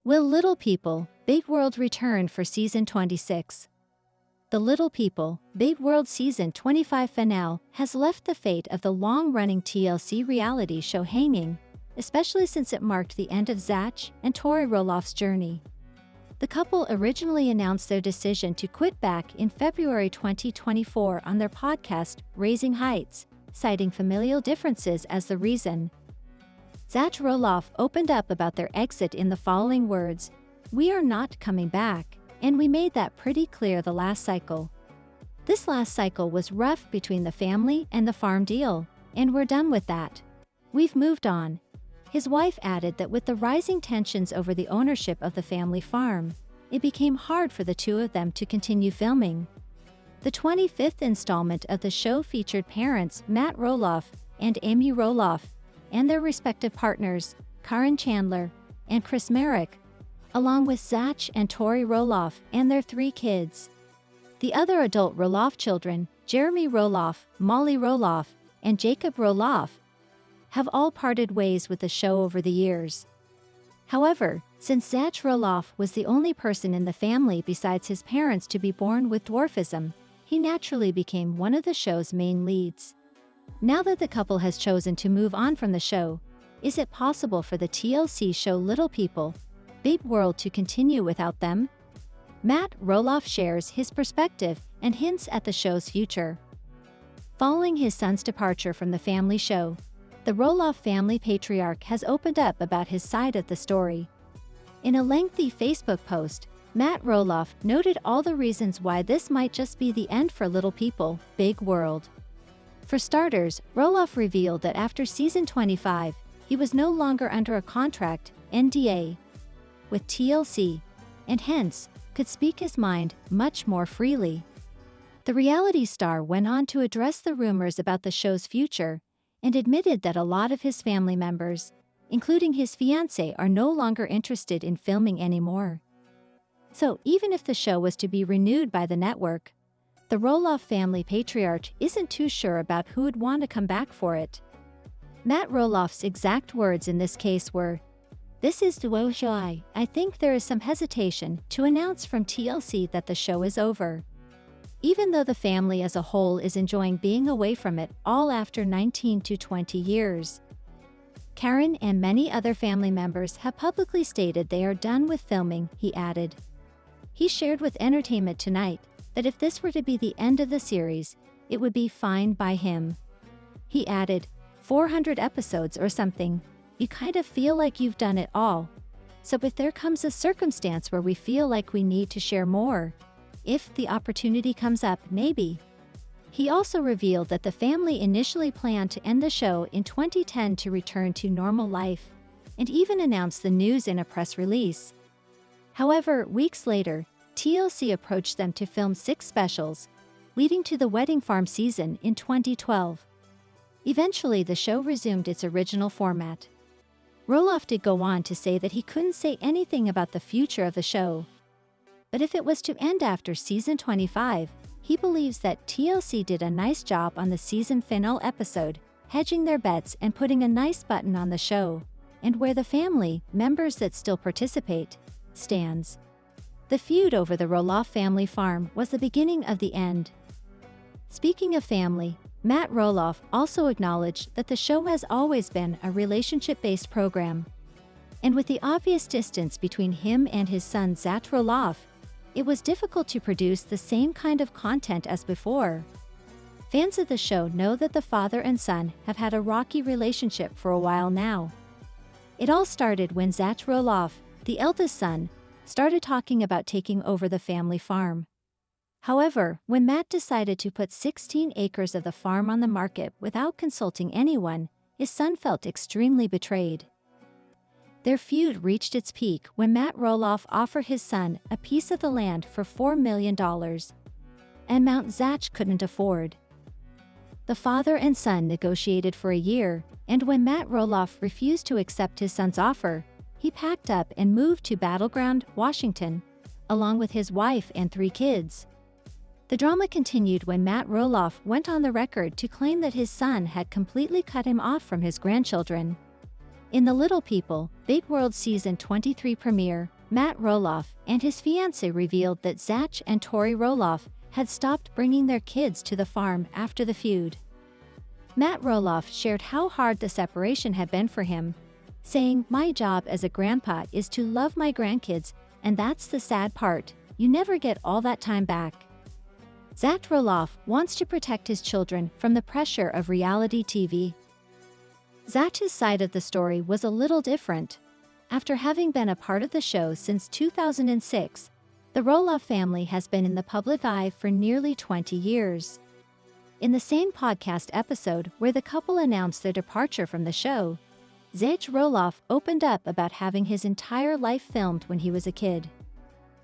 Will Little People, Big World return for Season 26? The Little People, Big World Season 25 finale has left the fate of the long-running TLC reality show hanging, especially since it marked the end of Zach and Tori Roloff's journey. The couple originally announced their decision to quit back in February 2024 on their podcast, Raising Heights, citing familial differences as the reason. Zach Roloff opened up about their exit in the following words: "We are not coming back, and we made that pretty clear the last cycle. This last cycle was rough between the family and the farm deal, and we're done with that. We've moved on." His wife added that with the rising tensions over the ownership of the family farm, it became hard for the two of them to continue filming. The 25th installment of the show featured parents Matt Roloff and Amy Roloff, and their respective partners, Karen Chandler and Chris Marek, along with Zach and Tori Roloff and their 3 kids. The other adult Roloff children, Jeremy Roloff, Molly Roloff, and Jacob Roloff, have all parted ways with the show over the years. However, since Zach Roloff was the only person in the family besides his parents to be born with dwarfism, he naturally became one of the show's main leads. Now that the couple has chosen to move on from the show, is it possible for the TLC show Little People, Big World to continue without them? Matt Roloff shares his perspective and hints at the show's future. Following his son's departure from the family show, the Roloff family patriarch has opened up about his side of the story. In a lengthy Facebook post, Matt Roloff noted all the reasons why this might just be the end for Little People, Big World. For starters, Roloff revealed that after season 25, he was no longer under a contract, NDA, with TLC, and hence, could speak his mind much more freely. The reality star went on to address the rumors about the show's future, and admitted that a lot of his family members, including his fiancée, are no longer interested in filming anymore. So even if the show was to be renewed by the network, the Roloff family patriarch isn't too sure about who would want to come back for it. Matt Roloff's exact words in this case were, "This is duo show. I think there is some hesitation to announce from TLC that the show is over. Even though the family as a whole is enjoying being away from it all after 19 to 20 years. Karen and many other family members have publicly stated they are done with filming," he added. He shared with Entertainment Tonight that if this were to be the end of the series, it would be fine by him. He added, 400 episodes or something, you kind of feel like you've done it all. So if there comes a circumstance where we feel like we need to share more, if the opportunity comes up, maybe. He also revealed that the family initially planned to end the show in 2010 to return to normal life, and even announced the news in a press release. However, weeks later, TLC approached them to film 6 specials, leading to the Wedding Farm season in 2012. Eventually, the show resumed its original format. Roloff did go on to say that he couldn't say anything about the future of the show. But if it was to end after season 25, he believes that TLC did a nice job on the season finale episode, hedging their bets and putting a nice button on the show, and where the family, members that still participate, stands. The feud over the Roloff family farm was the beginning of the end. Speaking of family, Matt Roloff also acknowledged that the show has always been a relationship-based program. And with the obvious distance between him and his son Zach Roloff, it was difficult to produce the same kind of content as before. Fans of the show know that the father and son have had a rocky relationship for a while now. It all started when Zach Roloff, the eldest son, started talking about taking over the family farm. However, when Matt decided to put 16 acres of the farm on the market without consulting anyone, his son felt extremely betrayed. Their feud reached its peak when Matt Roloff offered his son a piece of the land for $4 million, an amount Zach couldn't afford. The father and son negotiated for a year, and when Matt Roloff refused to accept his son's offer, he packed up and moved to Battleground, Washington, along with his wife and 3 kids. The drama continued when Matt Roloff went on the record to claim that his son had completely cut him off from his grandchildren. In the Little People, Big World Season 23 premiere, Matt Roloff and his fiancée revealed that Zach and Tori Roloff had stopped bringing their kids to the farm after the feud. Matt Roloff shared how hard the separation had been for him, saying, "My job as a grandpa is to love my grandkids, and that's the sad part, you never get all that time back." Zach Roloff wants to protect his children from the pressure of reality TV. Zach's side of the story was a little different. After having been a part of the show since 2006, the Roloff family has been in the public eye for nearly 20 years. In the same podcast episode where the couple announced their departure from the show, Zach Roloff opened up about having his entire life filmed when he was a kid.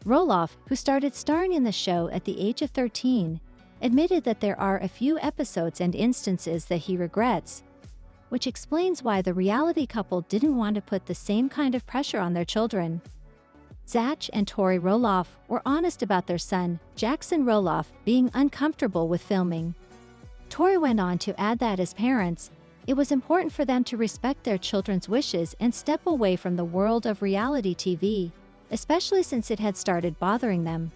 Roloff, who started starring in the show at the age of 13, admitted that there are a few episodes and instances that he regrets, which explains why the reality couple didn't want to put the same kind of pressure on their children. Zach and Tori Roloff were honest about their son, Jackson Roloff, being uncomfortable with filming. Tori went on to add that as parents, it was important for them to respect their children's wishes and step away from the world of reality TV, especially since it had started bothering them.